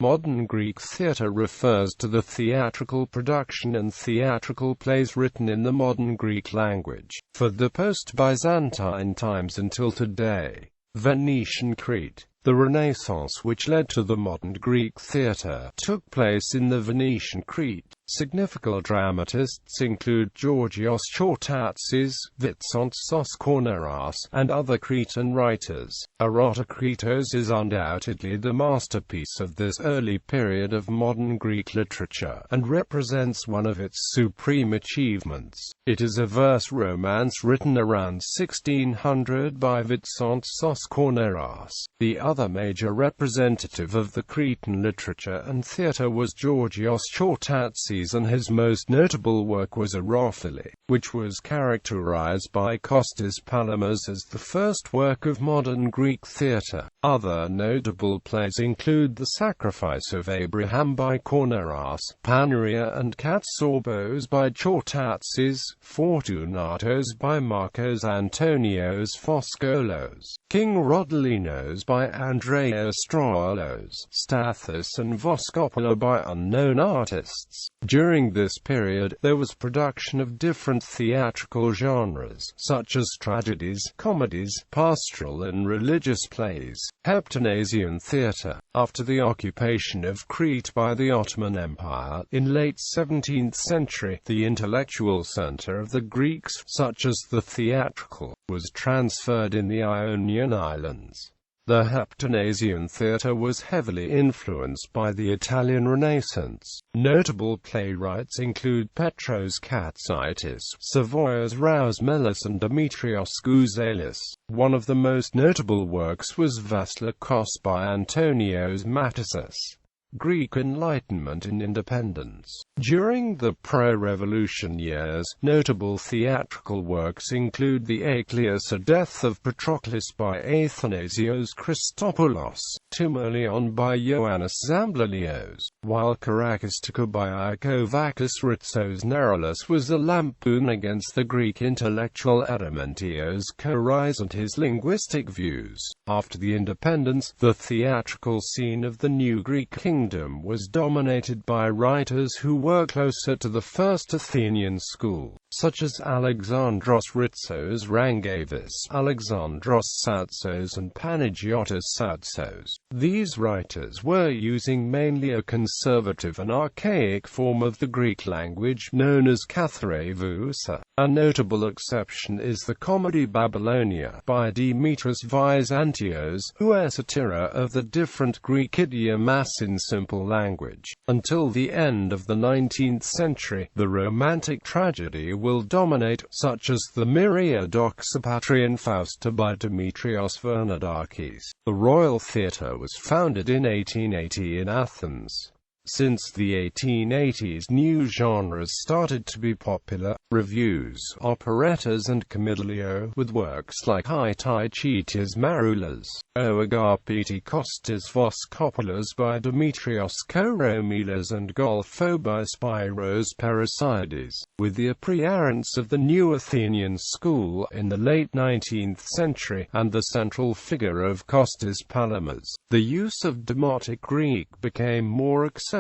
Modern Greek theatre refers to the theatrical production and theatrical plays written in the modern Greek language, for the post-Byzantine times until today. Venetian Crete. The Renaissance which led to the modern Greek theatre took place in the Venetian Crete. Significant dramatists include Georgios Chortatsis, Vitsantzos Korneras, and other Cretan writers. Erotikritos is undoubtedly the masterpiece of this early period of modern Greek literature, and represents one of its supreme achievements. It is a verse romance written around 1600 by Vitsantzos Korneras. The other major representative of the Cretan literature and theatre was Georgios Chortatsis, and his most notable work was Erophili, which was characterized by Kostas Palamas as the first work of modern Greek theatre. Other notable plays include The Sacrifice of Abraham by Korneras, Paneria and Katsorbos by Chortatsis, Fortunatos by Marcos Antonios Foskolos, King Rodolinos by Andreas Stroilos, Stathis and Voskopoulos by unknown artists. During this period, there was production of different theatrical genres, such as tragedies, comedies, pastoral and religious plays. Heptanasian theatre. After the occupation of Crete by the Ottoman Empire, in late 17th century, the intellectual center of the Greeks, such as the theatrical, was transferred in the Ionian Islands. The Heptanasian theatre was heavily influenced by the Italian Renaissance. Notable playwrights include Petros Katsidis, Savoyas Rausmelis and Demetrios Gouzelis. One of the most notable works was Vasilakos by Antonios Matisas. Greek Enlightenment and Independence. During the pre-revolution years, notable theatrical works include the Aeschylus, A Death of Patroclus by Athanasios Christopoulos, Timoleon by Ioannis Zamblanios, while Karakistika by Iakovakis Ritsos Nerulus was a lampoon against the Greek intellectual Adamantios Korais and his linguistic views. After the independence, the theatrical scene of the new Greek kingdom was dominated by writers who were closer to the first Athenian school, such as Alexandros Ritsos Rangavis, Alexandros Satsos and Panagiotis Satsos. These writers were using mainly a conservative and archaic form of the Greek language known as katharevousa. A notable exception is the comedy Babylonia by Demetrius Vizantios, who is a satire of the different Greek idiomas in simple language. Until the end of the 19th century, the romantic tragedy will dominate, such as the Myriadoxopatrian Fausta by Demetrios Vernadakis. The Royal Theatre was founded in 1880 in Athens. Since the 1880s, new genres started to be popular: revues, operettas and comedilio, with works like Hytychitas Maroulas, O Agapiti Kostas Voskopoulos by Demetrios Koromilas and Golphobos by Spiros Perisides. With the appearance of the new Athenian school in the late 19th century, and the central figure of Kostas Palamas, the use of Demotic Greek became more acceptable.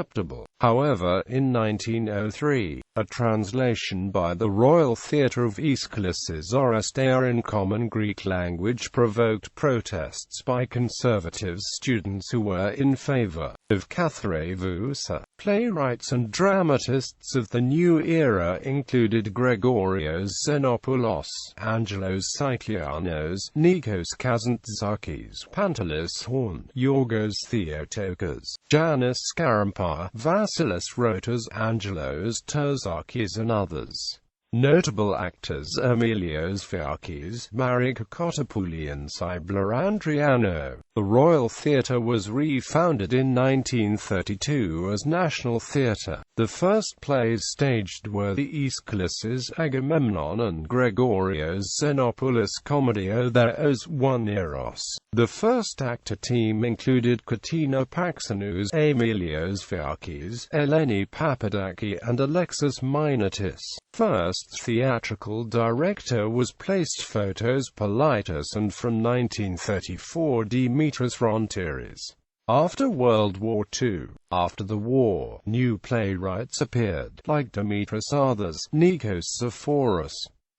However, in 1903, a translation by the Royal Theatre of Aeschylus' Oresteia in common Greek language provoked protests by conservative students who were in favor of katharevousa. Playwrights and dramatists of the new era included Gregorios Xenopoulos, Angelos Cyclianos, Nikos Kazantzakis, Pantelis Horn, Yorgos Theotokos, Janis Skarampar, Vasilis Rotas, Angelos Terzakis and others. Notable actors: Emilios Fiakis, Marika Kotopouli and Sibla Andrianou. The Royal Theatre was refounded in 1932 as National Theatre. The first plays staged were the Aeschylus' Agamemnon and Gregorios Xenopoulos' Komedia Theos One Eros. The first actor team included Katina Paxanou, Emilios Fiakis, Eleni Papadaki and Alexis Minatis. First theatrical director was Placed Photos Politis, and from 1934 Dimitris Rontiris. After World War II, after the war, new playwrights appeared, like Demetrius Others, Nikos Zephorus.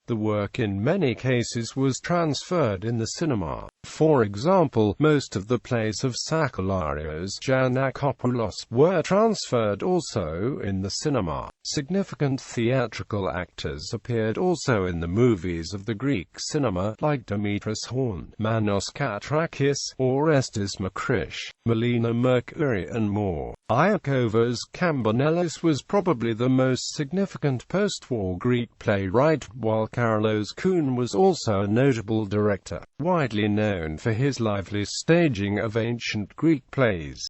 The work in many cases was transferred in the cinema. For example, most of the plays of Sakellarios Giannakopoulos were transferred also in the cinema. Significant theatrical actors appeared also in the movies of the Greek cinema, like Demetrius Horn, Manos Katrakis, Orestes Makrish, Melina Mercury and more. Iakovos Kambanelis was probably the most significant post-war Greek playwright, while Karolos Koun was also a notable director, widely known for his lively staging of ancient Greek plays.